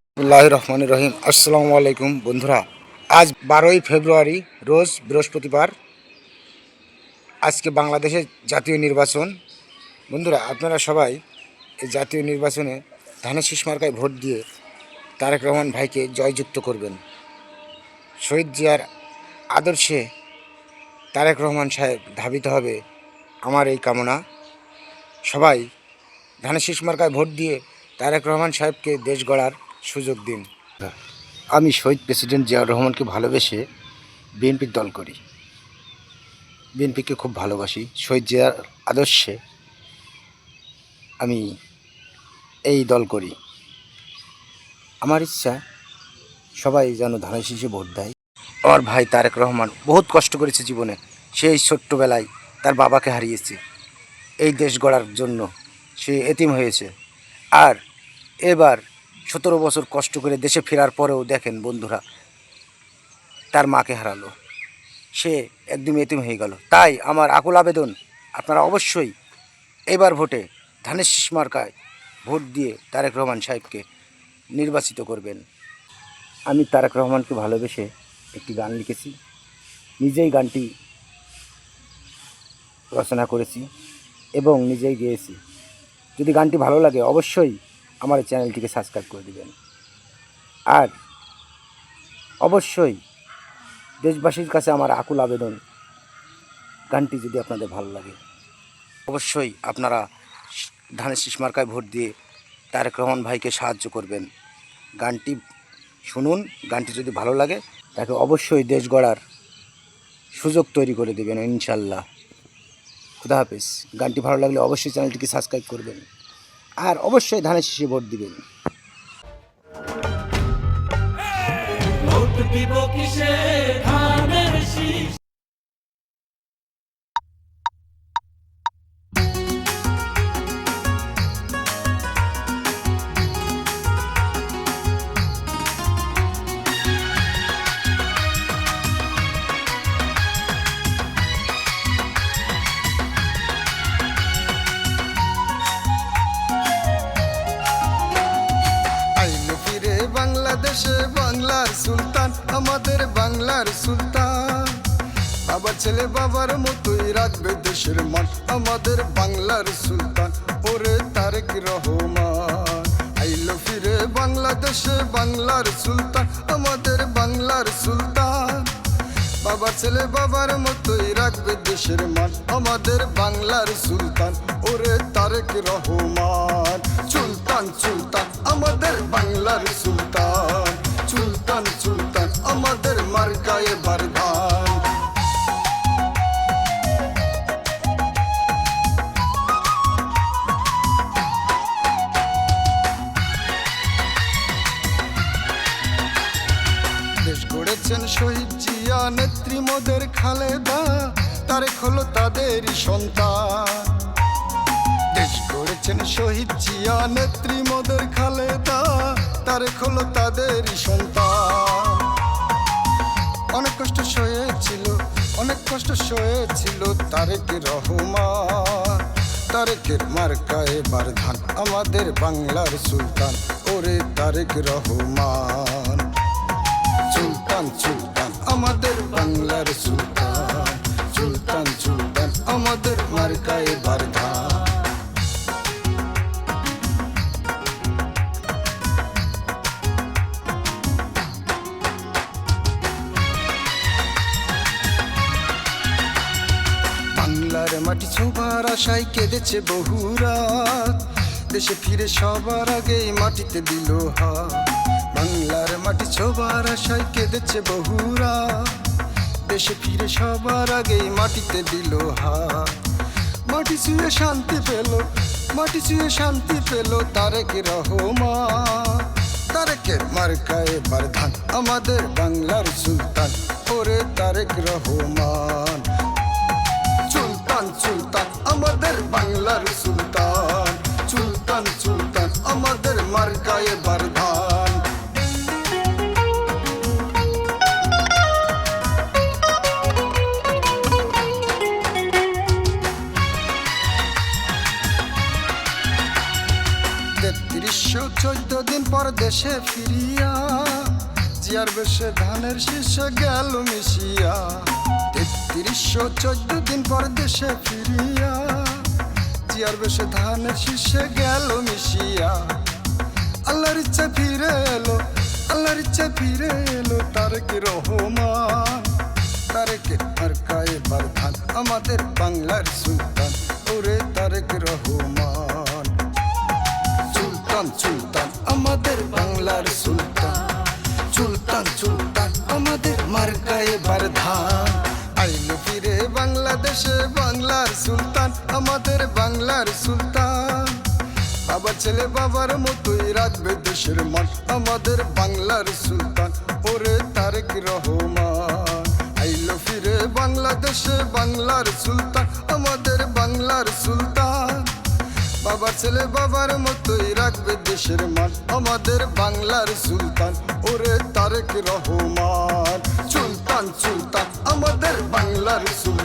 বিসমিল্লাহির রহমানির রহিম। আসসালামু আলাইকুম বন্ধুরা। আজ 12ই ফেব্রুয়ারি, রোজ বৃহস্পতিবার। আজকে বাংলাদেশের জাতীয় নির্বাচন। বন্ধুরা, আপনারা সবাই এই জাতীয় নির্বাচনে ধানের শীষ মার্কায় ভোট দিয়ে তারেক রহমান ভাইকে জয়যুক্ত করবেন। শহীদ জিয়ার আদর্শে তারেক রহমান সাহেব ধাবিত হবে, আমার এই কামনা। সবাই ধানের শীষ মার্কায় ভোট দিয়ে তারেক রহমান সাহেবকে দেশ গড়ার সুযোগ দিন। আমি শহীদ প্রেসিডেন্ট জিয়াউর রহমানকে ভালোবেসে বিএনপির দল করি। বিএনপিকে খুব ভালোবাসি। শহীদ জিয়ার আদর্শে আমি এই দল করি। আমার ইচ্ছা সবাই যেন ধানের শীষে ভোট দেয়। আমার ভাই তারেক রহমান বহুত কষ্ট করেছে জীবনে। সেই ছোট্টবেলায় তার বাবাকে হারিয়েছে। এই দেশ গড়ার জন্য সে এতিম হয়েছে। আর এবার 17 বছর কষ্ট করে দেশে ফেরার পরেও দেখেন বন্ধুরা, তার মাকে হারালো। সে একদম এতিম হয়ে গেল। তাই আমার আকুল আবেদন, আপনারা অবশ্যই এবার ভোটে ধানের শীষ মার্কায় ভোট দিয়ে তারেক রহমান সাহেবকে নির্বাচিত করবেন। আমি তারেক রহমানকে ভালোবেসে একটি গান লিখেছি, নিজেই গানটি রচনা করেছি এবং নিজেই গেয়েছি। যদি গানটি ভালো লাগে অবশ্যই আমার এই চ্যানেলটিকে সাবস্ক্রাইব করে দেবেন। আর অবশ্যই দেশবাসীর কাছে আমার আকুল আবেদন, গানটি যদি আপনাদের ভালো লাগে অবশ্যই আপনারা ধানের শীষ মার্কায় ভোট দিয়ে তারেক রহমান ভাইকে সাহায্য করবেন। গানটি শুনুন, গানটি যদি ভালো লাগে তাকে অবশ্যই দেশ গড়ার সুযোগ তৈরি করে দেবেন ইনশাল্লাহ। খুদা হাফেজ। গানটি ভালো লাগলে অবশ্যই চ্যানেলটিকে সাবস্ক্রাইব করবেন আর অবশ্যই ধানের শীষে ভোট দিবেন। বাংলাদেশে বাংলার সুলতান, আমাদের বাংলার সুলতান। বাবার ছেলে বাবার মতোই রাখবে দেশের মান, আমাদের বাংলার সুলতান ওরে তারেক রহমান। আইলো ফিরে বাংলাদেশে বাংলার সুলতান, আমাদের বাংলার সুলতান। বাবার ছেলে বাবার মতোই রাখবে দেশের মান, আমাদের বাংলার সুলতান ওরে তারেক রহমান। সুলতান সুলতান আমাদের বাংলার সুলতান, সুলতান সুলতান আমাদের মার্কায়ে বারধান। দেশ গড়েছেন শহীদ জিয়া, নেত্রী মোদের খালেদা, তারেক হলো তাদেরই সন্তান। দেশ গড়েছেন শহীদ জিয়া, নেত্রী মোদের খালেদা, তারেক হলো তাদেরই সন্তান। অনেক কষ্ট সয়েছিল, অনেক কষ্ট সয়েছিল তারেক রহমান। তারেকের মার্কায়ে বারধান, আমাদের বাংলার সুলতান ওরে তারেক রহমান। সুলতান সুলতান আমাদের বাংলার সুলতান, সুলতান সুলতান আমাদের মার্কায়ে বারধান। বাংলার মাটি ছোবার আশায় কেঁদেছে বহুরাত, দেশে ফিরে সবার আগেই মাটিতে দিল হাত। বাংলার মাটি ছোবার আশায় কেঁদেছে বহুরাত, দেশে ফিরে সবার আগেই মাটিতে দিল হাত। মাটি ছুঁয়ে শান্তি পেল, মাটি ছুঁয়ে শান্তি পেল তারেক রহমান। তারেকের মার্কায়ে বারধান, আমাদের বাংলার সুলতান ওরে তারেক রহমান। সুলতান সুলতান আমাদের বাংলার সুলতান, সুলতান সুলতান আমাদের মার্কায়ে বারধান। ৩১১৪ দিন পর দেশে ফিরিয়া জিয়ার বেশে ধানের শীষে গেল মিশিয়া ৩১১৪ দিন পর দেশে ফিরিয়া জিয়ার বেশে ধানের শীষে গেল মিশিয়া আল্লাহর ইচ্ছা ফিরে এলো, আল্লাহর ইচ্ছা ফিরে এলো তারেক রহমান। তারেকের মার্কা এবার ধান, আমাদের বাংলার সুলতান ওরে তারেক রহমান। সুলতান সুলতান আমাদের বাংলার সুলতান, সুলতান সুলতান আমাদের মার্কা এবার ধান। আইলো ফিরে বাংলাদেশে বাংলার সুলতান, আমাদের বাংলার সুলতান। বাবার ছেলে বাবার মতোই রাখবে দেশের মান, আমাদের বাংলার সুলতান ওরে তারেক রহমান। আইলো ফিরে বাংলাদেশে বাংলার সুলতান, আমাদের বাংলার সুলতান। বাবার ছেলে বাবার মতোই রাখবে দেশের মান, আমাদের বাংলার সুলতান ওরে তারেক রহমান। সুলতান সুলতান আমাদের বাংলার সুলতান।